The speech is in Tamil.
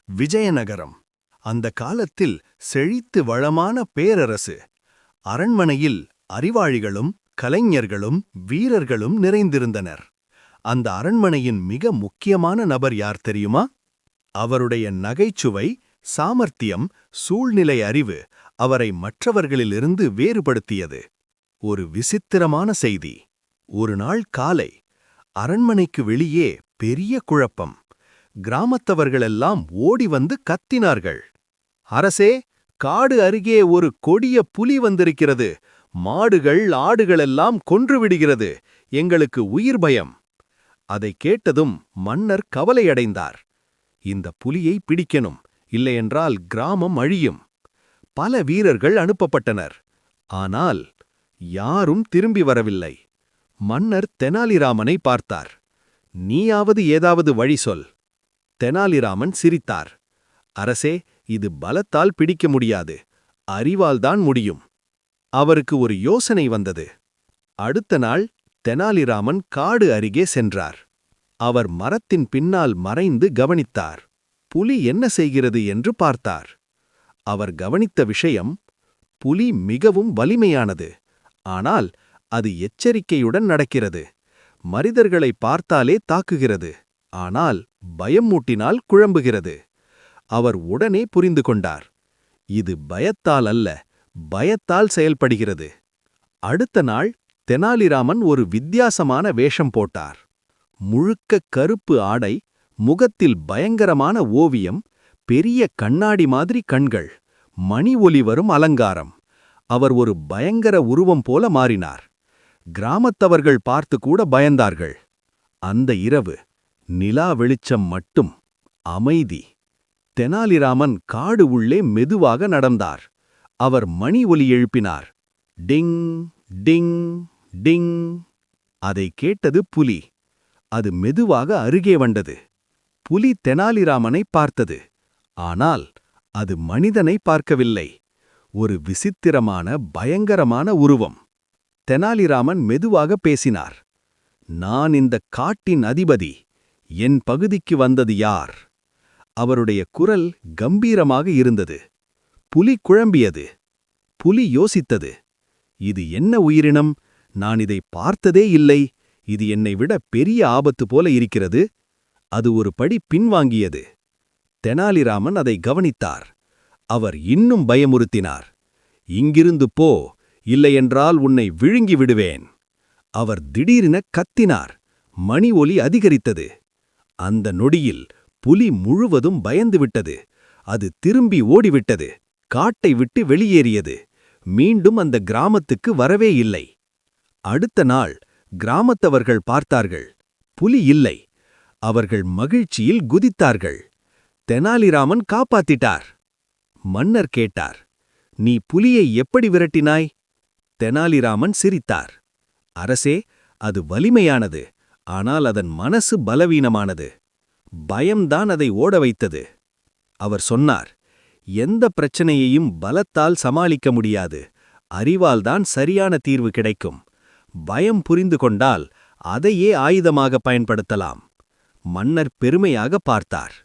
விஜயநகரம் அந்த காலத்தில் செழித்து வளமான பேரரசு. அரண்மனையில் அறிவாளிகளும் கலைஞர்களும் வீரர்களும் நிறைந்திருந்தனர். அந்த அரண்மனையின் மிக முக்கியமான நபர் யார் தெரியுமா? அவருடைய நகைச்சுவை, சாமர்த்தியம், சூழ்நிலை அறிவு அவரை மற்றவர்களிலிருந்து வேறுபடுத்தியது. ஒரு விசித்திரமான செய்தி. ஒரு நாள் காலை அரண்மனைக்கு வெளியே பெரிய குழப்பம். கிராமத்தவர்களெல்லாம் ஓடி வந்து கத்தினார்கள். அரசே, காடு அருகே ஒரு கொடிய புலி வந்திருக்கிறது. மாடுகள் ஆடுகளெல்லாம் கொன்றுவிடுகிறது. எங்களுக்கு உயிர் பயம். அதை கேட்டதும் மன்னர் கவலையடைந்தார். இந்த புலியை பிடிக்கணும், இல்லையென்றால் கிராமம் அழியும். பல வீரர்கள் அனுப்பப்பட்டனர். ஆனால் யாரும் திரும்பி வரவில்லை. மன்னர் தெனாலிராமனை பார்த்தார். நீயாவது ஏதாவது வழி சொல். தெனாலிராமன் சிரித்தார். அரசே, இது பலத்தால் பிடிக்க முடியாது, அறிவால்தான் முடியும். அவருக்கு ஒரு யோசனை வந்தது. அடுத்த நாள் தெனாலிராமன் காடு அருகே சென்றார். அவர் மரத்தின் பின்னால் மறைந்து கவனித்தார். புலி என்ன செய்கிறது என்று பார்த்தார். அவர் கவனித்த விஷயம், புலி மிகவும் வலிமையானது. ஆனால் அது எச்சரிக்கையுடன் நடக்கிறது. மனிதர்களை பார்த்தாலே தாக்குகிறது. ஆனால் பயம் மூட்டினால் குழம்புகிறது. அவர் உடனே புரிந்து கொண்டார். இது பயத்தால் அல்ல, பயத்தால் செயல்படுகிறது. அடுத்த நாள் தெனாலிராமன் ஒரு வித்தியாசமான வேஷம் போட்டார். முழுக்க கருப்பு ஆடை, முகத்தில் பயங்கரமான ஓவியம், பெரிய கண்ணாடி மாதிரி கண்கள், மணி ஒலி வரும் அலங்காரம். அவர் ஒரு பயங்கர உருவம் போல மாறினார். கிராமத்தவர்கள் பார்த்து கூட பயந்தார்கள். அந்த இரவு நிலா வெளிச்சம் மட்டும், அமைதி. தெனாலிராமன் காடு உள்ளே மெதுவாக நடந்தார். அவர் மணி ஒலி எழுப்பினார். டிங் டிங் டிங். அதை கேட்டது புலி. அது மெதுவாக அருகே வந்தது. புலி தெனாலிராமனை பார்த்தது. ஆனால் அது மனிதனை பார்க்கவில்லை. ஒரு விசித்திரமான பயங்கரமான உருவம். தெனாலிராமன் மெதுவாக பேசினார். நான் இந்த காட்டின் அதிபதி. என் பகுதிக்கு வந்தது யார்? அவருடைய குரல் கம்பீரமாக இருந்தது. புலி குழம்பியது. புலி யோசித்தது. இது என்ன உயிரினம்? நான் இதை பார்த்ததே இல்லை. இது என்னை விட பெரிய ஆபத்து போல இருக்கிறது. அது ஒரு படி பின்வாங்கியது. தெனாலிராமன் அதை கவனித்தார். அவர் இன்னும் பயமுறுத்தினார். இங்கிருந்து போ, இல்லையென்றால் உன்னை விழுங்கி விடுவேன். அவர் திடீரென கத்தினார். மணி ஒலி அதிகரித்தது. அந்த நொடியில் புலி முழுவதும் பயந்துவிட்டது. அது திரும்பி ஓடிவிட்டது. காட்டை விட்டு வெளியேறியது. மீண்டும் அந்த கிராமத்துக்கு வரவே இல்லை. அடுத்த நாள் கிராமத்தவர்கள் பார்த்தார்கள். புலி இல்லை. அவர்கள் மகிழ்ச்சியில் குதித்தார்கள். தெனாலிராமன் காப்பாத்திட்டார். மன்னர் கேட்டார், நீ புலியை எப்படி விரட்டினாய்? தெனாலிராமன் சிரித்தார். அரசே, அது வலிமையானது. ஆனால் அதன் மனசு பலவீனமானது. பயம்தான் அதை ஓட வைத்தது. அவர் சொன்னார், எந்த பிரச்சனையையும் பலத்தால் சமாளிக்க முடியாது. அறிவால்தான் சரியான தீர்வு கிடைக்கும். பயம் புரிந்து கொண்டால் அதையே ஆயுதமாக பயன்படுத்தலாம். மன்னர் பெருமையாக பார்த்தார்.